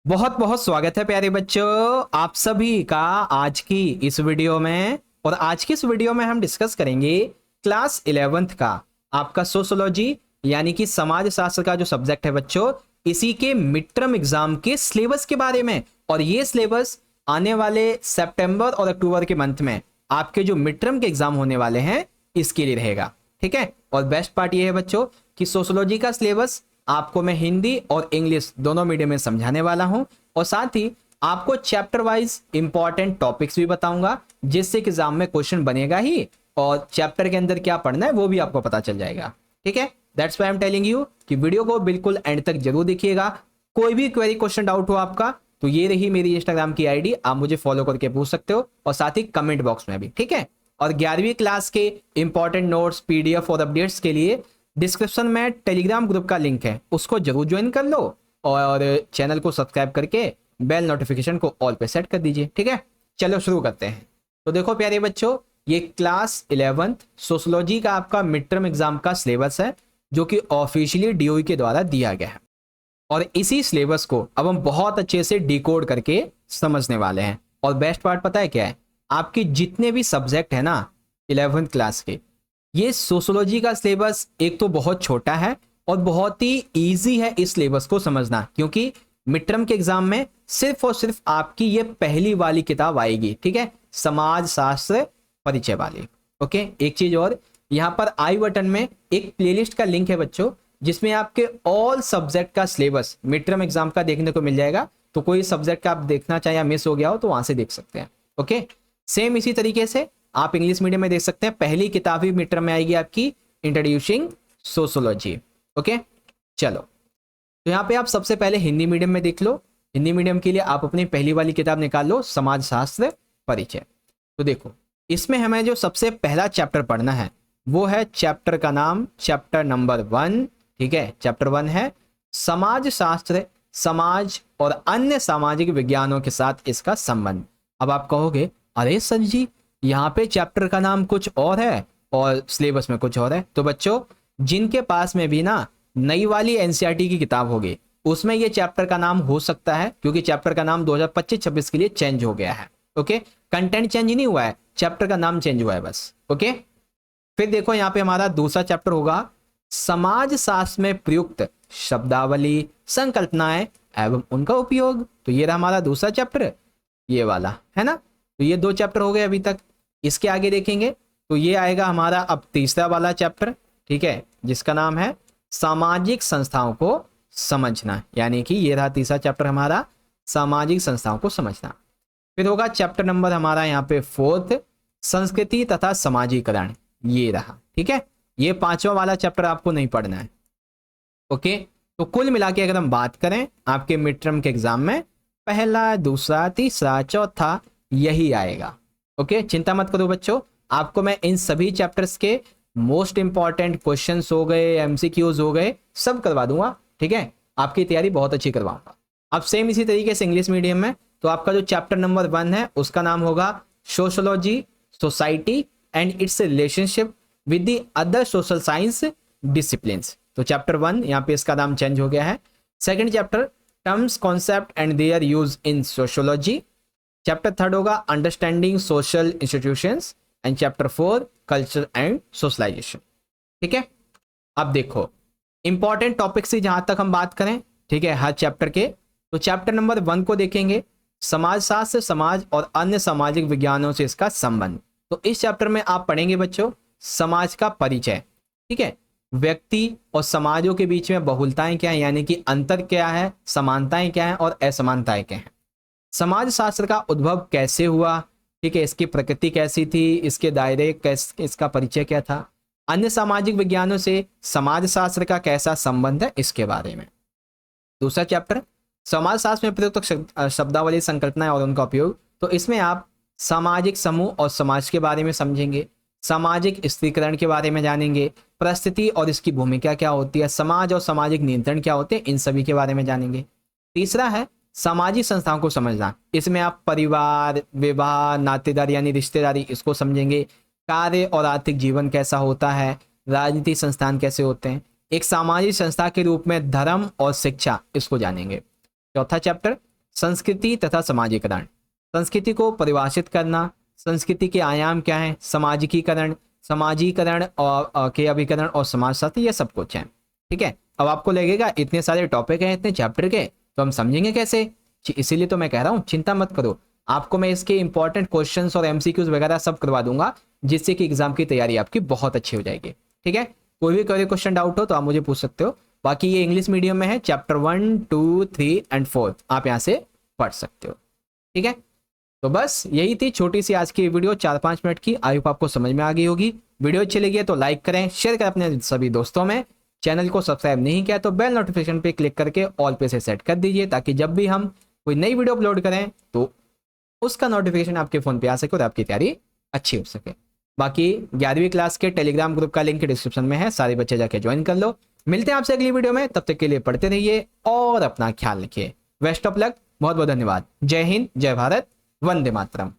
बहुत बहुत स्वागत है प्यारे बच्चों आप सभी का आज की इस वीडियो में। और आज की इस वीडियो में हम डिस्कस करेंगे क्लास 11th का आपका सोशियोलॉजी यानी कि समाज शास्त्र का जो सब्जेक्ट है बच्चों, इसी के मिड टर्म एग्जाम के सिलेबस के बारे में। और ये सिलेबस आने वाले सितंबर और अक्टूबर के मंथ में आपके जो मिड टर्म के एग्जाम होने वाले हैं इसके लिए रहेगा। ठीक है, और बेस्ट पार्ट ये है बच्चों कि सोशियोलॉजी का सिलेबस आपको मैं हिंदी और इंग्लिश दोनों मीडियम में समझाने वाला हूं, और साथ ही आपको चैप्टर वाइज इंपॉर्टेंट टॉपिक्स भी बताऊंगा जिससे कि एग्जाम में क्वेश्चन बनेगा ही, और चैप्टर के अंदर क्या पढ़ना है वो भी आपको पता चल जाएगा। ठीक है, that's why I am telling you कि वीडियो को बिल्कुल एंड तक जरूर देखिएगा। कोई भी क्वेरी क्वेश्चन डाउट हो आपका तो ये रही मेरी इंस्टाग्राम की आईडी, आप मुझे फॉलो करके पूछ सकते हो, और साथ ही कमेंट बॉक्स में भी। ठीक है, और 11वीं क्लास के इंपॉर्टेंट नोट्स पीडीएफ और अपडेट्स के लिए डिस्क्रिप्शन में टेलीग्राम ग्रुप का लिंक है, उसको जरूर ज्वाइन कर लो और चैनल को सब्सक्राइब करके बेल नोटिफिकेशन को ऑल पे सेट कर दीजिए। ठीक है, चलो शुरू करते हैं। तो देखो प्यारे बच्चों, ये क्लास 11th सोशियोलॉजी का आपका मिड टर्म एग्जाम का सिलेबस है जो कि ऑफिशियली डीओई के द्वारा दिया गया है, और इसी सिलेबस को अब हम बहुत अच्छे से डिकोड करके समझने वाले हैं। और बेस्ट पार्ट पता है क्या है, आपके जितने भी सब्जेक्ट है ना 11th क्लास के, ये सोशियोलॉजी का सिलेबस एक तो बहुत छोटा है और बहुत ही इजी है इस सिलेबस को समझना, क्योंकि मिड टर्म के एग्जाम में सिर्फ और सिर्फ आपकी ये पहली वाली किताब आएगी। ठीक है, समाज शास्त्र परिचय वाली। ओके, एक चीज और, यहाँ पर आई बटन में एक प्लेलिस्ट का लिंक है बच्चों, जिसमें आपके ऑल सब्जेक्ट का सिलेबस मिड टर्म एग्जाम का देखने को मिल जाएगा। तो कोई सब्जेक्ट का आप देखना चाहे या मिस हो गया हो तो वहां से देख सकते हैं। ओके, सेम इसी तरीके से आप इंग्लिश मीडियम में देख सकते हैं। पहली किताब ही मिड टर्म में आएगी आपकी, इंट्रोड्यूसिंग सोशियोलॉजी। ओके, चलो तो यहाँ पे आप सबसे पहले हिंदी मीडियम में देख लो। हिंदी मीडियम के लिए आप अपनी पहली वाली किताब निकाल लो, समाज शास्त्र परिचय। तो देखो, इसमें हमें जो सबसे पहला चैप्टर पढ़ना है वो है, चैप्टर का नाम चैप्टर नंबर 1। ठीक है, चैप्टर 1 है समाज शास्त्र, समाज और अन्य सामाजिक विज्ञानों के साथ इसका संबंध। अब आप कहोगे अरे सर जी, यहाँ पे चैप्टर का नाम कुछ और है और सिलेबस में कुछ और है। तो बच्चों, जिनके पास में भी ना नई वाली एनसीईआरटी की किताब होगी उसमें ये चैप्टर का नाम हो सकता है, क्योंकि चैप्टर का नाम 2025-26 के लिए चेंज हो गया है। ओके, कंटेंट चेंज नहीं हुआ है, चैप्टर का नाम चेंज हुआ है बस। ओके, फिर देखो यहाँ पे हमारा दूसरा चैप्टर होगा समाज शास्त्र में प्रयुक्त शब्दावली, संकल्पनाएं एवं उनका उपयोग। तो ये रहा हमारा दूसरा चैप्टर, ये वाला है ना। तो ये 2 चैप्टर हो गए अभी तक। इसके आगे देखेंगे तो ये आएगा हमारा अब तीसरा वाला चैप्टर। ठीक है, जिसका नाम है सामाजिक संस्थाओं को समझना, यानी कि ये रहा तीसरा चैप्टर हमारा, सामाजिक संस्थाओं को समझना। फिर होगा चैप्टर नंबर हमारा यहाँ पे 4th, संस्कृति तथा समाजीकरण, ये रहा। ठीक है, ये 5वां वाला चैप्टर आपको नहीं पढ़ना है। ओके, तो कुल मिला के अगर हम बात करें आपके मिड टर्म के एग्जाम में पहला, दूसरा, तीसरा, चौथा यही आएगा। ओके, चिंता मत करो बच्चों, आपको मैं इन सभी चैप्टर्स के मोस्ट इंपॉर्टेंट क्वेश्चंस हो गए, एमसीक्यूज हो गए, सब करवा दूंगा। ठीक है, आपकी तैयारी बहुत अच्छी करवाऊंगा। अब सेम इसी तरीके से इंग्लिश मीडियम में तो आपका जो चैप्टर नंबर 1 है उसका नाम होगा sociology, society and its relationship with the other social science disciplines. तो चैप्टर 1 यहाँ पे इसका नाम चेंज हो गया है। Second chapter terms, concept and their use in sociology. Chapter 3 होगा understanding social institutions, and chapter 4 culture and socialisation. ठीक है, अब देखो इंपॉर्टेंट टॉपिक से जहां तक हम बात करें, ठीक है, हर चैप्टर के, तो चैप्टर नंबर 1 को देखेंगे, समाज शास्त्र, समाज और अन्य सामाजिक विज्ञानों से इसका संबंध। तो इस चैप्टर में आप पढ़ेंगे बच्चों समाज का परिचय। ठीक है, व्यक्ति और समाजों के बीच में बहुलताएं क्या है, यानी कि अंतर क्या है, समानताएं क्या है और असमानताएं क्या है। समाज शास्त्र का उद्भव कैसे हुआ, ठीक है, इसकी प्रकृति कैसी थी, इसके दायरे इसका परिचय क्या था, अन्य सामाजिक विज्ञानों से समाज शास्त्र का कैसा संबंध है, इसके बारे में। दूसरा चैप्टर समाज शास्त्र में प्रयुक्त शब्दावली, संकल्पनाएं और उनका उपयोग। तो इसमें आप सामाजिक समूह और समाज के बारे में समझेंगे, सामाजिक स्त्रीकरण के बारे में जानेंगे, परिस्थिति और इसकी भूमिका क्या होती है, समाज और सामाजिक नियंत्रण क्या होते हैं, इन सभी के बारे में जानेंगे। तीसरा है सामाजिक संस्थाओं को समझना, इसमें आप परिवार, विवाह, नातेदारी यानी रिश्तेदारी, इसको समझेंगे, कार्य और आर्थिक जीवन कैसा होता है, राजनीतिक संस्थान कैसे होते हैं, एक सामाजिक संस्था के रूप में धर्म और शिक्षा, इसको जानेंगे। चौथा चैप्टर संस्कृति तथा समाजीकरण, संस्कृति को परिभाषित करना, संस्कृति के आयाम क्या है, सामाजिकीकरण, समाजीकरण और के अभिकरण और समाजशास्त्र, ये सब कुछ है। ठीक है, अब आपको लगेगा इतने सारे टॉपिक हैं इतने चैप्टर के, तो हम समझेंगे कैसे, इसीलिए तो मैं कह रहा हूँ चिंता मत करो, आपको मैं इसके इंपॉर्टेंट क्वेश्चंस और एमसीक्यूज वगैरह सब करवा दूंगा, जिससे कि एग्जाम की तैयारी आपकी बहुत अच्छी हो जाएगी। ठीक है, कोई भी क्वेश्चन डाउट हो तो आप मुझे पूछ सकते हो। बाकी ये इंग्लिश मीडियम में है, चैप्टर 1, 2, 3 एंड 4 आप यहाँ से पढ़ सकते हो। ठीक है, तो बस यही थी छोटी सी आज की वीडियो, 4-5 मिनट की। आई होप आपको समझ में आ गई होगी। वीडियो अच्छी लगी है तो लाइक करें, शेयर करें अपने सभी दोस्तों में। चैनल को सब्सक्राइब नहीं किया तो बेल नोटिफिकेशन पे क्लिक करके ऑल पे से सेट कर दीजिए, ताकि जब भी हम कोई नई वीडियो अपलोड करें तो उसका नोटिफिकेशन आपके फोन पे आ सके और आपकी तैयारी अच्छी हो सके। बाकी 11वीं क्लास के टेलीग्राम ग्रुप का लिंक डिस्क्रिप्शन में है, सारे बच्चे जाके ज्वाइन कर लो। मिलते हैं आपसे अगली वीडियो में, तब तक के लिए पढ़ते रहिए और अपना ख्याल रखिए। बेस्ट ऑफ लक, बहुत बहुत धन्यवाद। जय हिंद, जय भारत, वंदे मातरम।